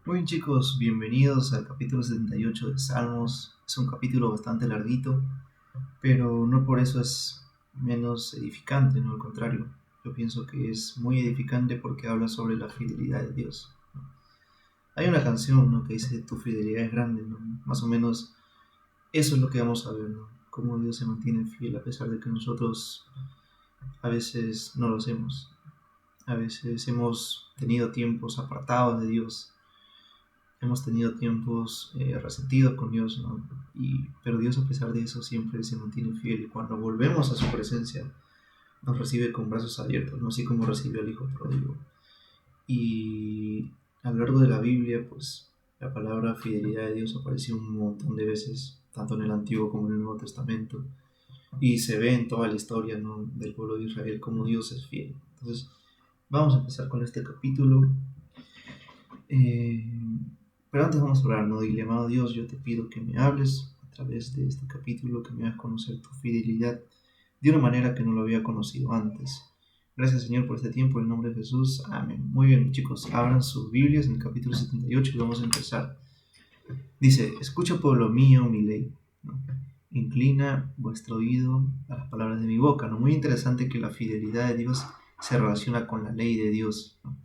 Muy bien chicos, bienvenidos al capítulo 78 de Salmos. Es un capítulo bastante larguito, pero no por eso es menos edificante, no al contrario. Yo pienso que es muy edificante porque habla sobre la fidelidad de Dios. Hay una canción, ¿no?, que dice tu fidelidad es grande, ¿no? Más o menos eso es lo que vamos a ver, ¿no? Cómo Dios se mantiene fiel a pesar de que nosotros a veces no lo hacemos. A veces hemos tenido tiempos apartados de Dios. Hemos tenido tiempos resentidos con Dios, ¿no? Pero Dios, a pesar de eso, siempre se mantiene fiel, y cuando volvemos a su presencia nos recibe con brazos abiertos, ¿no? Así como recibió al Hijo pródigo. Y a lo largo de la Biblia, pues la palabra fidelidad de Dios apareció un montón de veces, tanto en el Antiguo como en el Nuevo Testamento, y se ve en toda la historia, ¿no?, del pueblo de Israel cómo Dios es fiel. Entonces vamos a empezar con este capítulo. Eh, pero antes vamos a orar, ¿no? Dile: amado Dios, yo te pido que me hables a través de este capítulo, que me hagas conocer tu fidelidad de una manera que no lo había conocido antes. Gracias, Señor, por este tiempo, en el nombre de Jesús. Amén. Muy bien, chicos, abran sus Biblias en el capítulo 78 y vamos a empezar. Dice: escucha, pueblo mío, mi ley, ¿no? Inclina vuestro oído a las palabras de mi boca, ¿no? Muy interesante que la fidelidad de Dios se relaciona con la ley de Dios, ¿no?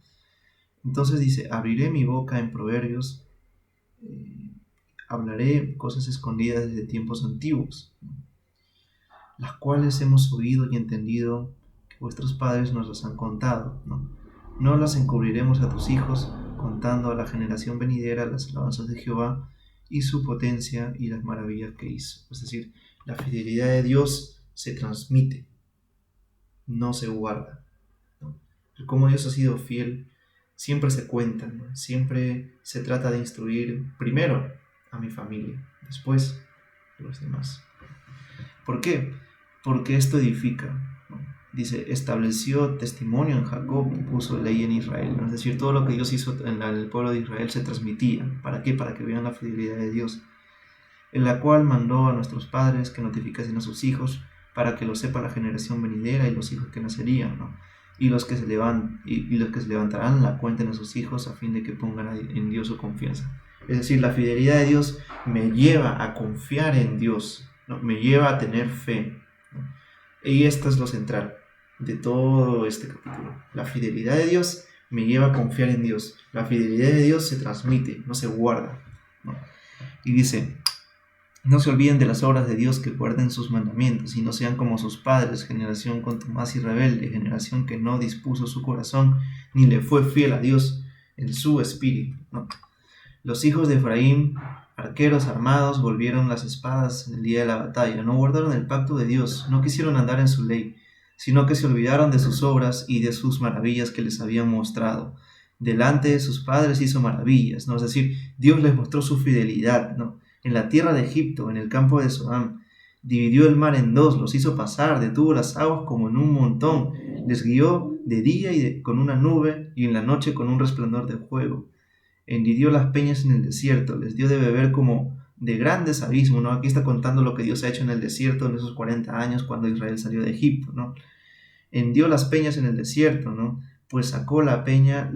Entonces dice: abriré mi boca en proverbios, eh, hablaré cosas escondidas desde tiempos antiguos, las cuales hemos oído y entendido que vuestros padres nos las han contado, ¿no? No las encubriremos a tus hijos, contando a la generación venidera las alabanzas de Jehová y su potencia y las maravillas que hizo. Es decir, la fidelidad de Dios se transmite, no se guarda, ¿no? Cómo Dios ha sido fiel siempre se cuenta, ¿no? Siempre se trata de instruir primero a mi familia, después a los demás. ¿Por qué? Porque esto edifica, ¿no? Dice: estableció testimonio en Jacob y puso ley en Israel, ¿no? Es decir, todo lo que Dios hizo en el pueblo de Israel se transmitía. ¿Para qué? Para que vean la fidelidad de Dios, en la cual mandó a nuestros padres que notificasen a sus hijos, para que lo sepa la generación venidera y los hijos que nacerían, ¿no? Y los que se levantarán la cuenten a sus hijos, a fin de que pongan en Dios su confianza. Es decir, la fidelidad de Dios me lleva a confiar en Dios, ¿no? Me lleva a tener fe, ¿no? Y esto es lo central de todo este capítulo. La fidelidad de Dios me lleva a confiar en Dios. La fidelidad de Dios se transmite, no se guarda, ¿no? Y dice: no se olviden de las obras de Dios, que guarden sus mandamientos, y no sean como sus padres, generación contumaz y rebelde, generación que no dispuso su corazón, ni le fue fiel a Dios en su espíritu, ¿no? Los hijos de Efraín, arqueros armados, volvieron las espadas en el día de la batalla. No guardaron el pacto de Dios, no quisieron andar en su ley, sino que se olvidaron de sus obras y de sus maravillas que les habían mostrado. Delante de sus padres hizo maravillas, ¿no? Es decir, Dios les mostró su fidelidad, ¿no? En la tierra de Egipto, en el campo de Sodán, dividió el mar en dos, los hizo pasar, detuvo las aguas como en un montón, les guió de día con una nube, y en la noche con un resplandor de fuego. Hendidió las peñas en el desierto, les dio de beber como de grandes abismos, ¿no? Aquí está contando lo que Dios ha hecho en el desierto en esos 40 años cuando Israel salió de Egipto, ¿no? Hendió las peñas en el desierto, ¿no? Pues sacó la peña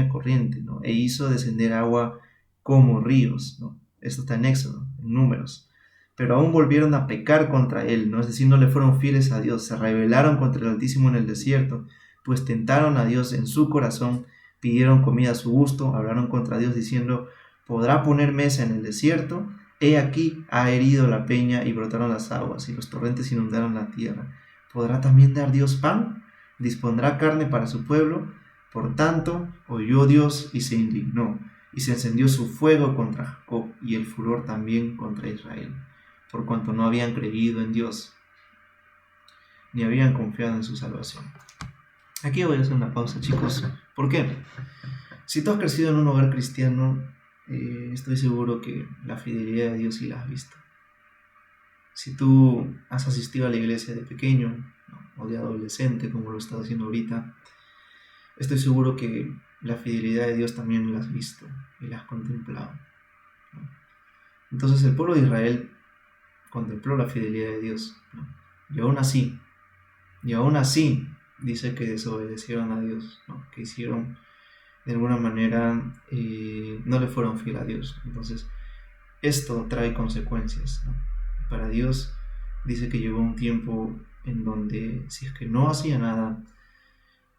corriente, ¿no? E hizo descender agua como ríos, ¿no? Esto está en Éxodo, en Números. Pero aún volvieron a pecar contra él, ¿no? Es decir, no le fueron fieles a Dios, se rebelaron contra el Altísimo en el desierto, pues tentaron a Dios en su corazón, pidieron comida a su gusto, hablaron contra Dios diciendo: ¿podrá poner mesa en el desierto? He aquí, ha herido la peña y brotaron las aguas, y los torrentes inundaron la tierra. ¿Podrá también dar Dios pan? ¿Dispondrá carne para su pueblo? Por tanto, oyó Dios y se indignó, y se encendió su fuego contra Jacob, y el furor también contra Israel, por cuanto no habían creído en Dios, ni habían confiado en su salvación. Aquí voy a hacer una pausa, chicos. ¿Por qué? Si tú has crecido en un hogar cristiano, estoy seguro que la fidelidad de Dios sí la has visto. Si tú has asistido a la iglesia de pequeño, ¿no?, o de adolescente, como lo estás haciendo ahorita, estoy seguro que la fidelidad de Dios también la has visto y la has contemplado, ¿no? Entonces el pueblo de Israel contempló la fidelidad de Dios, ¿no? Y aún así dice que desobedecieron a Dios, ¿no? Que hicieron de alguna manera no le fueron fiel a Dios. Entonces, esto trae consecuencias, ¿no? Para Dios dice que llegó un tiempo en donde si es que no hacía nada,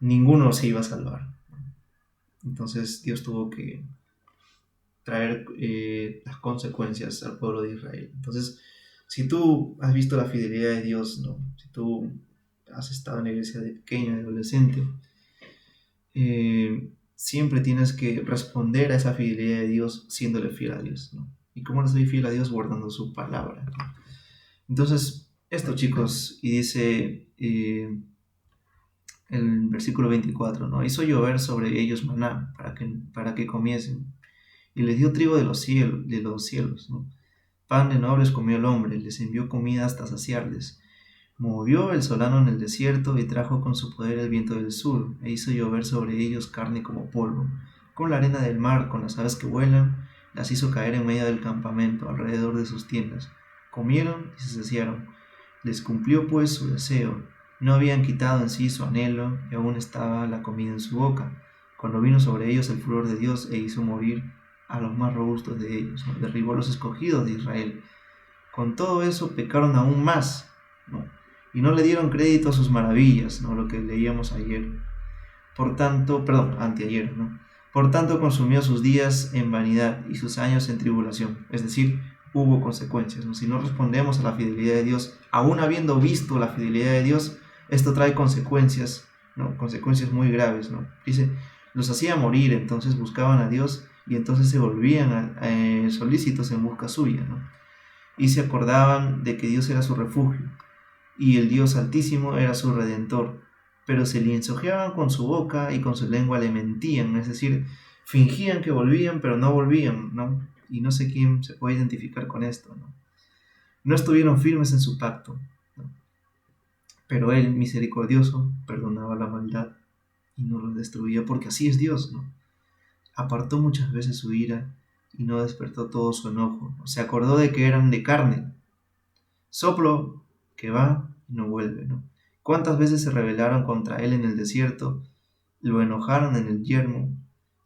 ninguno se iba a salvar. Entonces Dios tuvo que traer las consecuencias al pueblo de Israel. Entonces, si tú has visto la fidelidad de Dios, ¿no? Si tú has estado en la iglesia de pequeño, de adolescente, siempre tienes que responder a esa fidelidad de Dios siéndole fiel a Dios, ¿no? ¿Y cómo le soy fiel a Dios? Guardando su palabra, ¿no? Entonces, esto, chicos, y dice el versículo 24, ¿no? Hizo llover sobre ellos maná para que comiesen, y les dio trigo de los cielos, ¿no? Pan de nobles comió el hombre, les envió comida hasta saciarles. Movió el solano en el desierto y trajo con su poder el viento del sur, e hizo llover sobre ellos carne como polvo. Con la arena del mar, con las aves que vuelan, las hizo caer en medio del campamento, alrededor de sus tiendas. Comieron y se saciaron. Les cumplió pues su deseo. No habían quitado en sí su anhelo, y aún estaba la comida en su boca. Cuando vino sobre ellos el furor de Dios e hizo morir a los más robustos de ellos, ¿no? Derribó a los escogidos de Israel. Con todo eso pecaron aún más, ¿no? Y no le dieron crédito a sus maravillas, ¿no? Lo que leíamos ayer. Anteayer, ¿no? Por tanto, consumió sus días en vanidad y sus años en tribulación. Es decir, hubo consecuencias, ¿no? Si no respondemos a la fidelidad de Dios, aún habiendo visto la fidelidad de Dios, esto trae consecuencias, ¿no? Consecuencias muy graves, ¿no? Dice, los hacía morir, entonces buscaban a Dios y entonces se volvían solícitos en busca suya, ¿no? Y se acordaban de que Dios era su refugio y el Dios Altísimo era su redentor, pero se lisonjeaban con su boca y con su lengua le mentían, es decir, fingían que volvían, pero no volvían, ¿no? Y no sé quién se puede identificar con esto, ¿no? No estuvieron firmes en su pacto, ¿no? Pero Él, misericordioso, perdonaba la maldad y no los destruía, porque así es Dios, ¿no? Apartó muchas veces su ira y no despertó todo su enojo. Se acordó de que eran de carne. Soplo que va y no vuelve, ¿no? ¿Cuántas veces se rebelaron contra él en el desierto? Lo enojaron en el yermo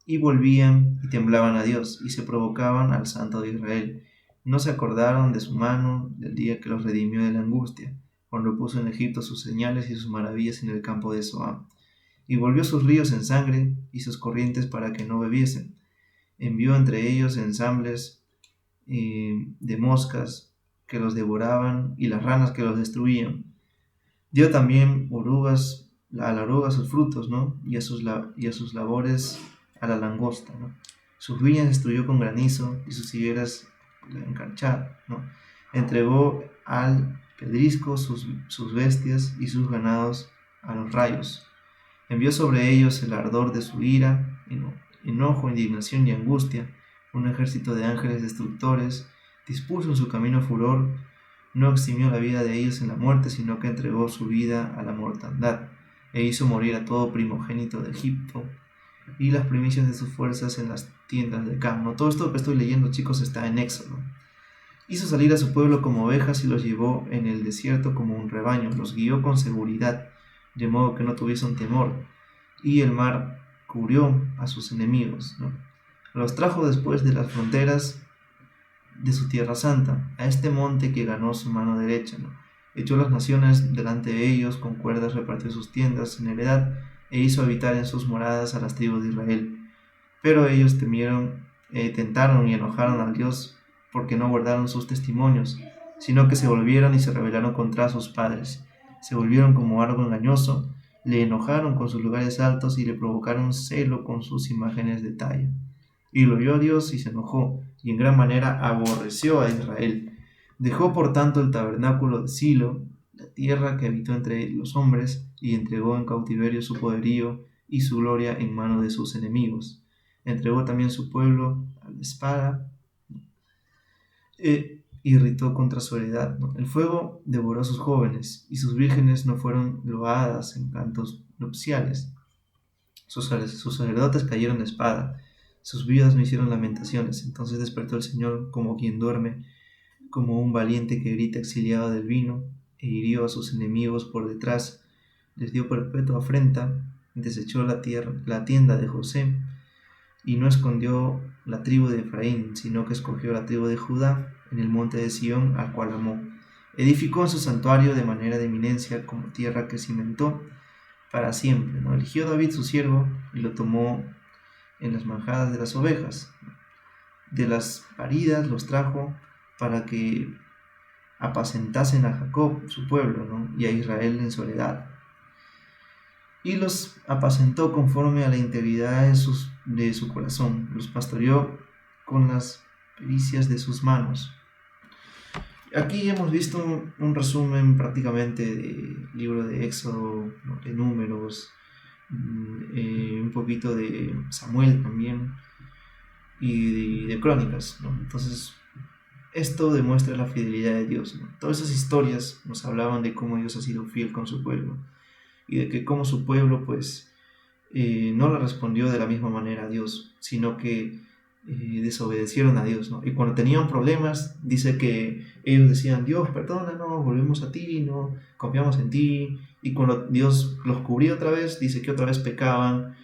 y volvían y temblaban a Dios y se provocaban al Santo de Israel. No se acordaron de su mano del día que los redimió de la angustia, cuando puso en Egipto sus señales y sus maravillas en el campo de Zoán. Y volvió sus ríos en sangre y sus corrientes para que no bebiesen. Envió entre ellos ensambles de moscas que los devoraban y las ranas que los destruían. Dio también a la oruga sus frutos, ¿no? Y a sus labores a la langosta, ¿no? Sus viñas destruyó con granizo y sus higueras encarcharon, ¿no? Entregó al pedrisco sus bestias y sus ganados a los rayos. Envió sobre ellos el ardor de su ira, enojo, indignación y angustia, un ejército de ángeles destructores. Dispuso en su camino furor, no eximió la vida de ellos en la muerte, sino que entregó su vida a la mortandad, e hizo morir a todo primogénito de Egipto, y las primicias de sus fuerzas en las tiendas de campo. Todo esto que estoy leyendo, chicos, está en Éxodo. Hizo salir a su pueblo como ovejas y los llevó en el desierto como un rebaño, los guió con seguridad, de modo que no tuviesen temor, y el mar cubrió a sus enemigos, ¿no? Los trajo después de las fronteras de su tierra santa, a este monte que ganó su mano derecha, ¿no? Echó las naciones delante de ellos, con cuerdas repartió sus tiendas en heredad, e hizo habitar en sus moradas a las tribus de Israel. Pero ellos tentaron y enojaron al Dios, porque no guardaron sus testimonios, sino que se volvieron y se rebelaron contra sus padres. Se volvieron como algo engañoso, le enojaron con sus lugares altos y le provocaron celo con sus imágenes de talla. Y lo oyó Dios y se enojó, y en gran manera aborreció a Israel. Dejó por tanto el tabernáculo de Silo, la tierra que habitó entre los hombres, y entregó en cautiverio su poderío y su gloria en mano de sus enemigos. Entregó también su pueblo a la espada, e irritó contra su heredad, ¿no? El fuego devoró a sus jóvenes, y sus vírgenes no fueron loadas en cantos nupciales. Sus sacerdotes cayeron de espada, sus viudas no hicieron lamentaciones. Entonces despertó el Señor como quien duerme, como un valiente que grita exiliado del vino, e hirió a sus enemigos por detrás, les dio perpetua afrenta, desechó la tienda de José, y no escondió la tribu de Efraín, sino que escogió la tribu de Judá en el monte de Sión, al cual amó. Edificó en su santuario de manera de eminencia, como tierra que cimentó para siempre, ¿no? Eligió David su siervo y lo tomó en las manjadas de las ovejas. De las paridas los trajo para que apacentasen a Jacob, su pueblo, ¿no? Y a Israel en soledad. Y los apacentó conforme a la integridad de su corazón. Los pastoreó con las pericias de sus manos. Aquí hemos visto un resumen prácticamente del libro de Éxodo, ¿no? De Números, un poquito de Samuel también, y de Crónicas, ¿no? Entonces, esto demuestra la fidelidad de Dios, ¿no? Todas esas historias nos hablaban de cómo Dios ha sido fiel con su pueblo y de que cómo su pueblo, pues, no le respondió de la misma manera a Dios, sino que desobedecieron a Dios, ¿no? Y cuando tenían problemas, dice que ellos decían: Dios, perdónanos, volvemos a ti, ¿no? Confiamos en ti. Y cuando Dios los cubría otra vez, dice que otra vez pecaban.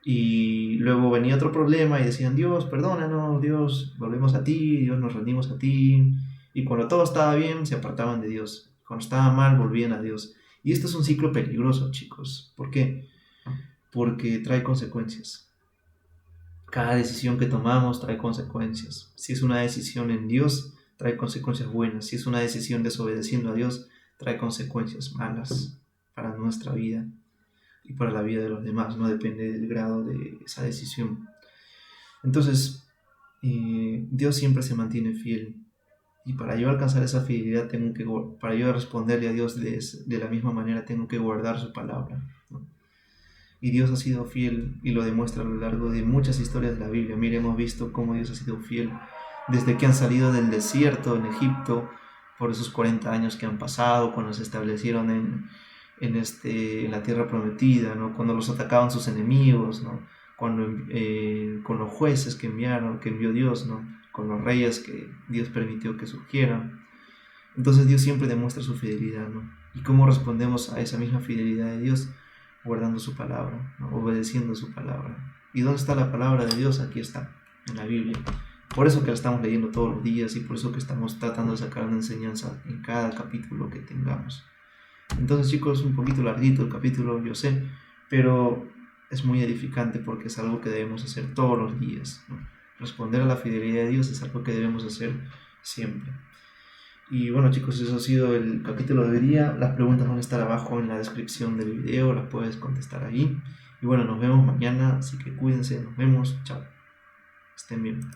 Y luego venía otro problema y decían: Dios, perdónanos, Dios, volvemos a ti, Dios, nos rendimos a ti. Y cuando todo estaba bien, se apartaban de Dios. Cuando estaba mal, volvían a Dios. Y esto es un ciclo peligroso, chicos. ¿Por qué? Porque trae consecuencias. Cada decisión que tomamos trae consecuencias. Si es una decisión en Dios, trae consecuencias buenas. Si es una decisión desobedeciendo a Dios, trae consecuencias malas para nuestra vida y para la vida de los demás. No depende del grado de esa decisión. Entonces, Dios siempre se mantiene fiel. Y para yo alcanzar esa fidelidad, para yo responderle a Dios de la misma manera, tengo que guardar su palabra, ¿no? Y Dios ha sido fiel y lo demuestra a lo largo de muchas historias de la Biblia. Mire, hemos visto cómo Dios ha sido fiel desde que han salido del desierto en Egipto, por esos 40 años que han pasado, cuando se establecieron en la tierra prometida, ¿no? Cuando los atacaban sus enemigos, ¿no? Cuando, con los jueces que envió Dios, ¿no? Con los reyes que Dios permitió que surgieran. Entonces Dios siempre demuestra su fidelidad, ¿no? ¿Y cómo respondemos a esa misma fidelidad de Dios? Guardando su palabra, ¿no? Obedeciendo su palabra. ¿Y dónde está la palabra de Dios? Aquí está, en la Biblia. Por eso que la estamos leyendo todos los días y por eso que estamos tratando de sacar una enseñanza en cada capítulo que tengamos. Entonces, chicos, un poquito larguito el capítulo, yo sé, pero es muy edificante porque es algo que debemos hacer todos los días, ¿no? Responder a la fidelidad de Dios es algo que debemos hacer siempre. Y bueno, chicos, eso ha sido el capítulo de hoy día. Las preguntas van a estar abajo en la descripción del video, las puedes contestar ahí. Y bueno, nos vemos mañana, así que cuídense, nos vemos, chao, estén bien.